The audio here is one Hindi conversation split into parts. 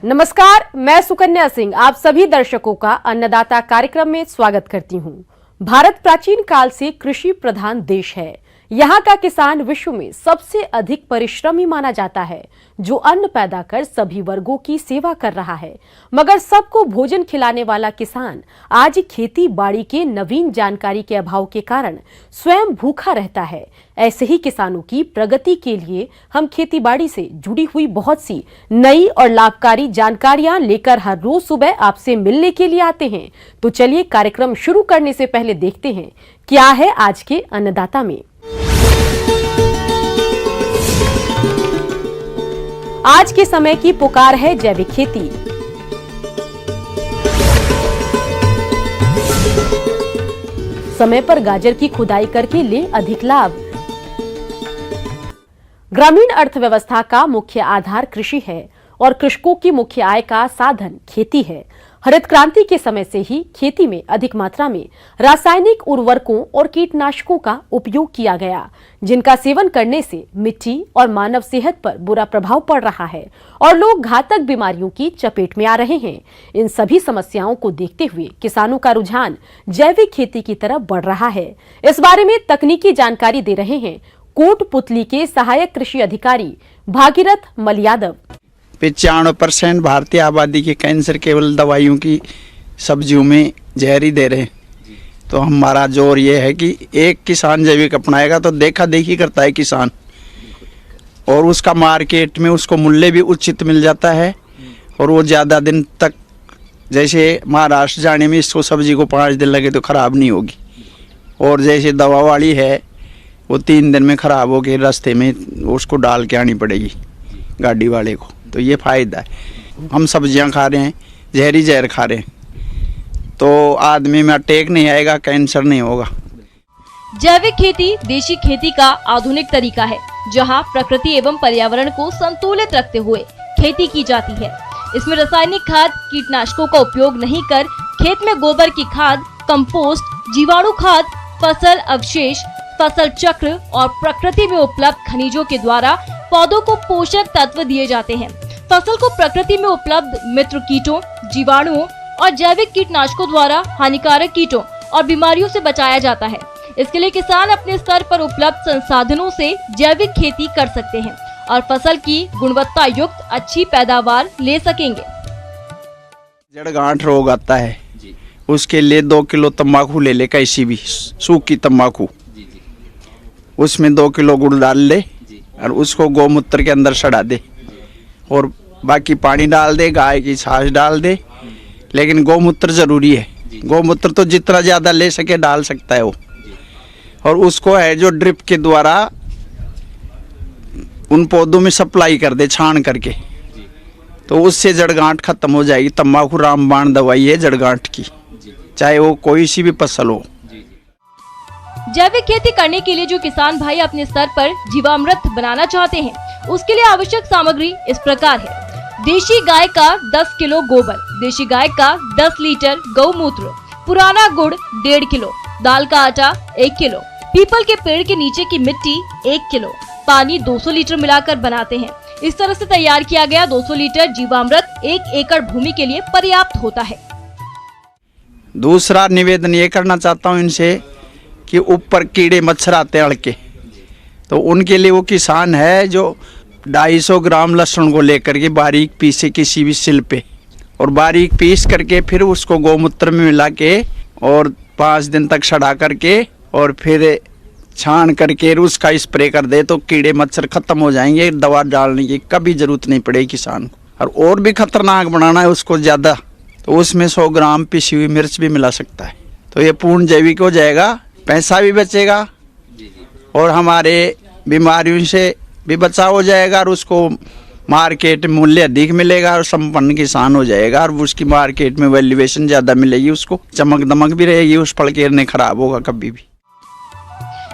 नमस्कार, मैं सुकन्या सिंह आप सभी दर्शकों का अन्नदाता कार्यक्रम में स्वागत करती हूं। भारत प्राचीन काल से कृषि प्रधान देश है। यहाँ का किसान विश्व में सबसे अधिक परिश्रमी माना जाता है, जो अन्न पैदा कर सभी वर्गों की सेवा कर रहा है। मगर सबको भोजन खिलाने वाला किसान आज खेती बाड़ी के नवीन जानकारी के अभाव के कारण स्वयं भूखा रहता है। ऐसे ही किसानों की प्रगति के लिए हम खेती बाड़ी से जुड़ी हुई बहुत सी नई और लाभकारी जानकारियां लेकर हर रोज सुबह आपसे मिलने के लिए आते हैं। तो चलिए कार्यक्रम शुरू करने से पहले देखते हैं क्या है आज के अन्नदाता में। आज के समय की पुकार है जैविक खेती। समय पर गाजर की खुदाई करके ले अधिक लाभ। ग्रामीण अर्थव्यवस्था का मुख्य आधार कृषि है और कृषकों की मुख्य आय का साधन खेती है। हरित क्रांति के समय से ही खेती में अधिक मात्रा में रासायनिक उर्वरकों और कीटनाशकों का उपयोग किया गया, जिनका सेवन करने से मिट्टी और मानव सेहत पर बुरा प्रभाव पड़ रहा है और लोग घातक बीमारियों की चपेट में आ रहे हैं। इन सभी समस्याओं को देखते हुए किसानों का रुझान जैविक खेती की तरफ बढ़ रहा है। इस बारे में तकनीकी जानकारी दे रहे हैं कोटपुतली के सहायक कृषि अधिकारी भागीरथ मल यादव। 95% भारतीय आबादी के कैंसर केवल दवाइयों की सब्जियों में जहर ही दे रहे हैं। तो हमारा जोर ये है कि एक किसान जैविक अपनाएगा तो देखा देखी करता है किसान, और उसका मार्केट में उसको मूल्य भी उचित मिल जाता है और वो ज़्यादा दिन तक, जैसे महाराष्ट्र जाने में इसको सब्जी को 5 दिन लगे तो ख़राब नहीं होगी, और जैसे दवा वाली है वो 3 दिन में ख़राब हो के रास्ते में उसको डाल के आनी पड़ेगी गाड़ी वाले को। तो ये फ़ायदा है। हम सब्जियां खा रहे हैं, जहरी जहर खा रहे हैं, तो आदमी में अटैक नहीं आएगा, कैंसर नहीं होगा। जैविक खेती देशी खेती का आधुनिक तरीका है, जहां प्रकृति एवं पर्यावरण को संतुलित रखते हुए खेती की जाती है। इसमें रासायनिक खाद, कीटनाशकों का उपयोग नहीं कर खेत में गोबर की खाद, कंपोस्ट, जीवाणु खाद, फसल अवशेष, फसल चक्र और प्रकृति में उपलब्ध खनिजों के द्वारा पौधों को पोषक तत्व दिए जाते हैं। फसल को प्रकृति में उपलब्ध मित्र कीटों, जीवाणुओं और जैविक कीटनाशकों द्वारा हानिकारक कीटों और बीमारियों से बचाया जाता है। इसके लिए किसान अपने स्तर पर उपलब्ध संसाधनों से जैविक खेती कर सकते हैं और फसल की गुणवत्ता युक्त अच्छी पैदावार ले सकेंगे। जड़गांठ रोग आता है, उसके लिए 2 किलो तम्बाकू ले ले, कैसी भी सूखी तम्बाकू, उसमें 2 किलो गुड़ डाल ले और उसको गौमूत्र के अंदर सड़ा दे और बाकी पानी डाल दे, गाय की छाछ डाल दे। लेकिन गौमूत्र जरूरी है, गौमूत्र तो जितना ज़्यादा ले सके डाल सकता है वो। और उसको है जो ड्रिप के द्वारा उन पौधों में सप्लाई कर दे छान करके, तो उससे जड़गांठ खत्म हो जाएगी। तम्बाकू रामबाण दवाई है जड़गांठ की, चाहे वो कोई सी भी फसल हो। जैविक खेती करने के लिए जो किसान भाई अपने स्तर पर जीवामृत बनाना चाहते हैं, उसके लिए आवश्यक सामग्री इस प्रकार है। देशी गाय का 10 किलो गोबर, देशी गाय का 10 लीटर गौमूत्र, पुराना गुड़ 1.5 किलो, दाल का आटा 1 किलो, पीपल के पेड़ के नीचे की मिट्टी 1 किलो, पानी 200 लीटर मिलाकर बनाते हैं। इस तरह से तैयार किया गया 200 लीटर जीवामृत 1 एकड़ भूमि के लिए पर्याप्त होता है। दूसरा निवेदन ये करना चाहता हूँ इनसे कि ऊपर कीड़े मच्छर आते हैं अड़के, तो उनके लिए वो किसान है जो 250 ग्राम लहसुन को लेकर के बारीक पीसे किसी भी सिल पे, और बारीक पीस करके फिर उसको गौमूत्र में मिला के और 5 दिन तक सड़ा करके और फिर छान करके उसका स्प्रे कर दे, तो कीड़े मच्छर खत्म हो जाएंगे। दवा डालने की कभी जरूरत नहीं पड़ेगी किसान को। और भी खतरनाक बनाना है उसको ज़्यादा, तो उसमें 100 ग्राम पिसी हुई मिर्च भी मिला सकता है। तो ये पूर्ण जैविक हो जाएगा, पैसा भी बचेगा और हमारे बीमारियों से भी बचाव हो जाएगा, और उसको मार्केट मूल्य अधिक मिलेगा और संपन्न किसान हो जाएगा, और उसकी मार्केट में वैल्यूएशन ज़्यादा मिलेगी, उसको चमक दमक भी रहेगी, उस फल के नहीं खराब होगा कभी भी।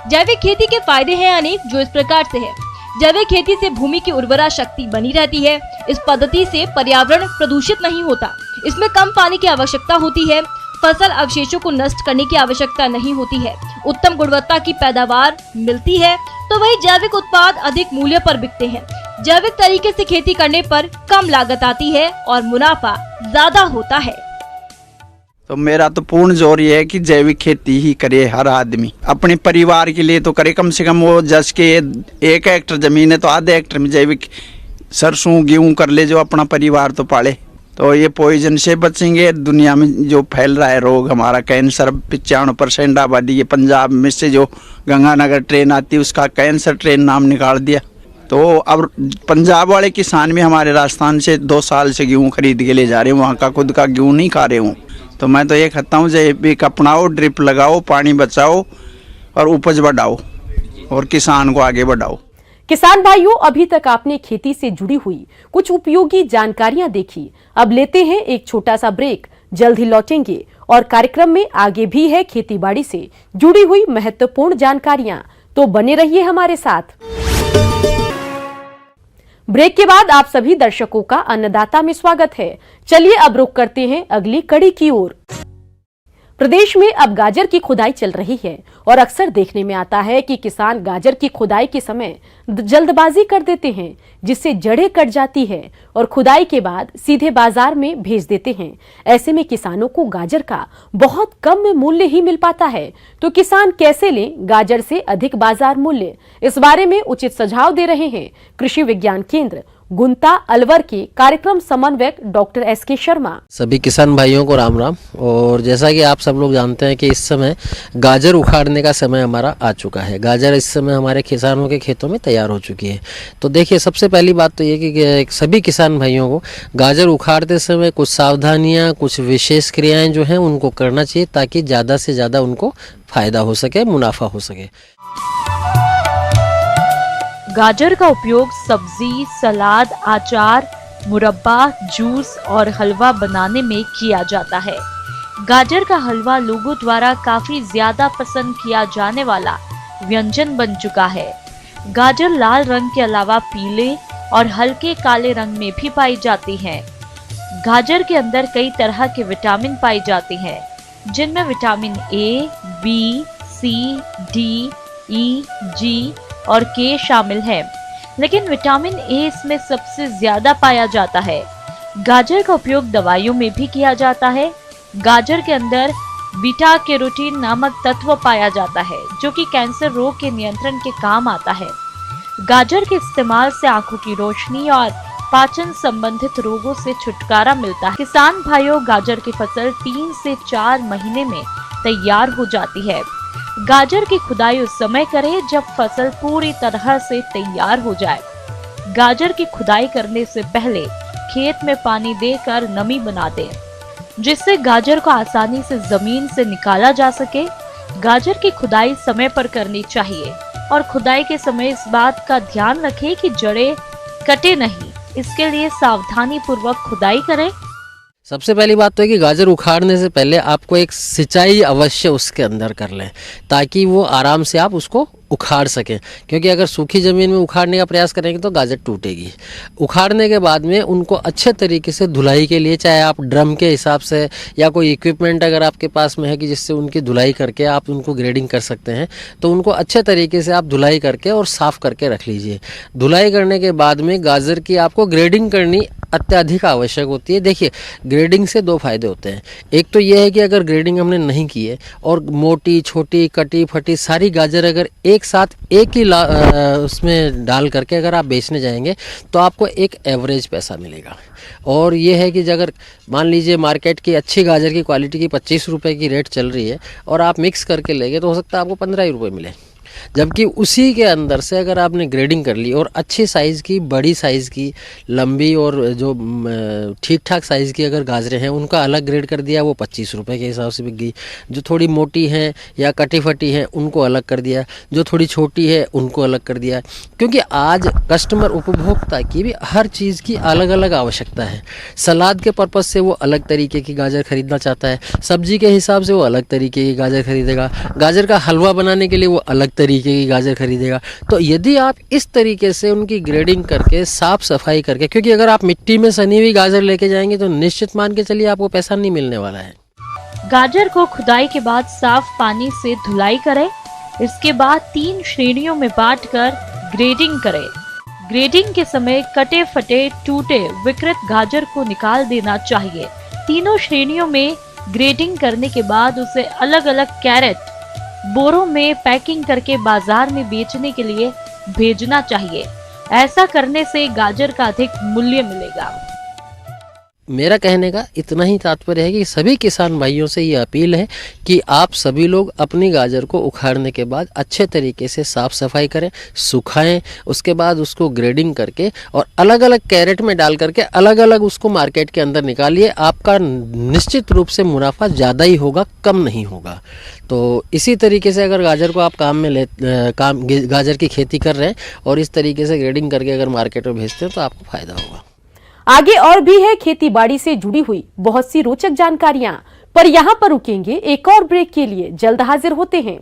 जैविक खेती के फायदे हैं अनेक, जो इस प्रकार से है। जैविक खेती से भूमि की उर्वरा शक्ति बनी रहती है। इस पद्धति से पर्यावरण प्रदूषित नहीं होता। इसमें कम पानी की आवश्यकता होती है। फसल अवशेषों को नष्ट करने की आवश्यकता नहीं होती है। उत्तम गुणवत्ता की पैदावार मिलती है, तो वही जैविक उत्पाद अधिक मूल्य पर बिकते हैं। जैविक तरीके से खेती करने पर कम लागत आती है और मुनाफा ज्यादा होता है। तो मेरा तो पूर्ण जोर ये है कि जैविक खेती ही करे हर आदमी, अपने परिवार के लिए तो करे। कम से कम वो जस के 1 हेक्टर जमीन है तो आधे हेक्टर में जैविक सरसों गेहूं कर ले, जो अपना परिवार तो पाले। तो ये पॉइजन से बचेंगे। दुनिया में जो फैल रहा है रोग, हमारा कैंसर 95% आबादी है। पंजाब में से जो गंगानगर ट्रेन आती है उसका कैंसर ट्रेन नाम निकाल दिया। तो अब पंजाब वाले किसान भी हमारे राजस्थान से 2 साल से गेहूँ खरीद के ले जा रहे हैं, वहाँ का खुद का गेहूँ नहीं खा रहे हूँ। तो मैं तो ये कहता हूँ जैविक अपनाओ, ड्रिप लगाओ, पानी बचाओ और उपज बढ़ाओ और किसान को आगे बढ़ाओ। किसान भाइयों, अभी तक आपने खेती से जुड़ी हुई कुछ उपयोगी जानकारियां देखी। अब लेते हैं एक छोटा सा ब्रेक, जल्द ही लौटेंगे और कार्यक्रम में आगे भी है खेतीबाड़ी से जुड़ी हुई महत्वपूर्ण जानकारियां, तो बने रहिए हमारे साथ। ब्रेक के बाद आप सभी दर्शकों का अन्नदाता में स्वागत है। चलिए अब रुक करते हैं अगली कड़ी की ओर। प्रदेश में अब गाजर की खुदाई चल रही है और अक्सर देखने में आता है कि किसान गाजर की खुदाई के समय जल्दबाजी कर देते हैं, जिससे जड़ें कट जाती है और खुदाई के बाद सीधे बाजार में भेज देते हैं। ऐसे में किसानों को गाजर का बहुत कम मूल्य ही मिल पाता है। तो किसान कैसे लें गाजर से अधिक बाजार मूल्य, इस बारे में उचित सुझाव दे रहे हैं कृषि विज्ञान केंद्र गुंता अलवर के कार्यक्रम समन्वयक डॉक्टर एस.के. शर्मा। सभी किसान भाइयों को राम राम। और जैसा कि आप सब लोग जानते हैं कि इस समय गाजर उखाड़ने का समय हमारा आ चुका है। गाजर इस समय हमारे किसानों के खेतों में तैयार हो चुकी है। तो देखिए, सबसे पहली बात तो ये कि सभी किसान भाइयों को गाजर उखाड़ते समय कुछ सावधानियां, कुछ विशेष क्रियाएं जो हैं उनको करना चाहिए, ताकि ज़्यादा से ज़्यादा उनको फायदा हो सके, मुनाफा हो सके। गाजर का उपयोग सब्जी, सलाद, अचार, मुरब्बा, जूस और हलवा बनाने में किया जाता है। गाजर का हलवा लोगों द्वारा काफी ज्यादा पसंद किया जाने वाला व्यंजन बन चुका है। गाजर लाल रंग के अलावा पीले और हल्के काले रंग में भी पाई जाती है। गाजर के अंदर कई तरह के विटामिन पाए जाते हैं, जिनमें vitamin A, B, C, D, E, G और के शामिल है, लेकिन विटामिन ए इसमें सबसे ज्यादा पाया जाता है। गाजर का उपयोग दवाइयों में भी किया जाता है। गाजर के अंदर बीटा कैरोटीन नामक तत्व पाया जाता है, जो कि कैंसर रोग के नियंत्रण के काम आता है। गाजर के इस्तेमाल से आंखों की रोशनी और पाचन संबंधित रोगों से छुटकारा मिलता है। किसान भाइयों, गाजर की फसल 3 से 4 महीने में तैयार हो जाती है। गाजर की खुदाई उस समय करें जब फसल पूरी तरह से तैयार हो जाए। गाजर की खुदाई करने से पहले खेत में पानी देकर नमी बना दें, जिससे गाजर को आसानी से जमीन से निकाला जा सके। गाजर की खुदाई समय पर करनी चाहिए और खुदाई के समय इस बात का ध्यान रखें कि जड़ें कटे नहीं। इसके लिए सावधानी पूर्वक खुदाई करें। सबसे पहली बात तो है कि गाजर उखाड़ने से पहले आपको एक सिंचाई अवश्य उसके अंदर कर लें, ताकि वो आराम से आप उसको उखाड़ सकें। क्योंकि अगर सूखी ज़मीन में उखाड़ने का प्रयास करेंगे तो गाजर टूटेगी। उखाड़ने के बाद में उनको अच्छे तरीके से धुलाई के लिए, चाहे आप ड्रम के हिसाब से या कोई इक्विपमेंट अगर आपके पास में है कि जिससे उनकी धुलाई करके आप उनको ग्रेडिंग कर सकते हैं, तो उनको अच्छे तरीके से आप धुलाई करके और साफ़ करके रख लीजिए। धुलाई करने के बाद में गाजर की आपको ग्रेडिंग करनी अत्यधिक आवश्यक होती है। देखिए, ग्रेडिंग से 2 फायदे होते हैं। एक तो ये है कि अगर ग्रेडिंग हमने नहीं की है और मोटी, छोटी, कटी फटी सारी गाजर अगर एक साथ एक ही उसमें डाल करके अगर आप बेचने जाएंगे तो आपको एक एवरेज पैसा मिलेगा। और ये है कि अगर मान लीजिए मार्केट की अच्छी गाजर की क्वालिटी की 25 रुपये की रेट चल रही है और आप मिक्स करके लेंगे तो हो सकता है आपको 15 रुपये मिले। जबकि उसी के अंदर से अगर आपने ग्रेडिंग कर ली और अच्छी साइज़ की, बड़ी साइज़ की, लंबी और जो ठीक ठाक साइज़ की अगर गाजरें हैं उनका अलग ग्रेड कर दिया, वो 25 रुपये के हिसाब से बिक गई। जो थोड़ी मोटी हैं या कटी फटी हैं उनको अलग कर दिया, जो थोड़ी छोटी है उनको अलग कर दिया। क्योंकि आज कस्टमर, उपभोक्ता की भी हर चीज़ की अलग अलग आवश्यकता है। सलाद के पर्पज़ से वो अलग तरीके की गाजर खरीदना चाहता है, सब्जी के हिसाब से वो अलग तरीके की गाजर खरीदेगा, गाजर का हलवा बनाने के लिए वो अलग तरीके की गाजर खरीदेगा। तो यदि आप इस तरीके से उनकी ग्रेडिंग करके, साफ सफाई करके, क्योंकि अगर आप मिट्टी में सनी हुई गाजर लेके जाएंगे तो निश्चित मान के चलिए आपको पैसा नहीं मिलने वाला है। गाजर को खुदाई के बाद साफ पानी से धुलाई करें। इसके बाद 3 श्रेणियों में बांटकर ग्रेडिंग करें। ग्रेडिंग के समय कटे फटे टूटे विकृत गाजर को निकाल देना चाहिए। तीनों श्रेणियों में ग्रेडिंग करने के बाद उसे अलग अलग कैरेट बोरों में पैकिंग करके बाजार में बेचने के लिए भेजना चाहिए। ऐसा करने से गाजर का अधिक मूल्य मिलेगा। मेरा कहने का इतना ही तात्पर्य है कि सभी किसान भाइयों से ये अपील है कि आप सभी लोग अपनी गाजर को उखाड़ने के बाद अच्छे तरीके से साफ सफाई करें, सुखाएं, उसके बाद उसको ग्रेडिंग करके और अलग अलग कैरेट में डाल करके अलग अलग उसको मार्केट के अंदर निकालिए। आपका निश्चित रूप से मुनाफा ज़्यादा ही होगा, कम नहीं होगा। तो इसी तरीके से अगर गाजर को आप गाजर की खेती कर रहे हैं और इस तरीके से ग्रेडिंग करके अगर मार्केट में भेजते हैं तो आपको फायदा होगा। आगे और भी है खेती बाड़ी से जुड़ी हुई बहुत सी रोचक जानकारियां, पर यहां पर रुकेंगे एक और ब्रेक के लिए। जल्द हाजिर होते हैं।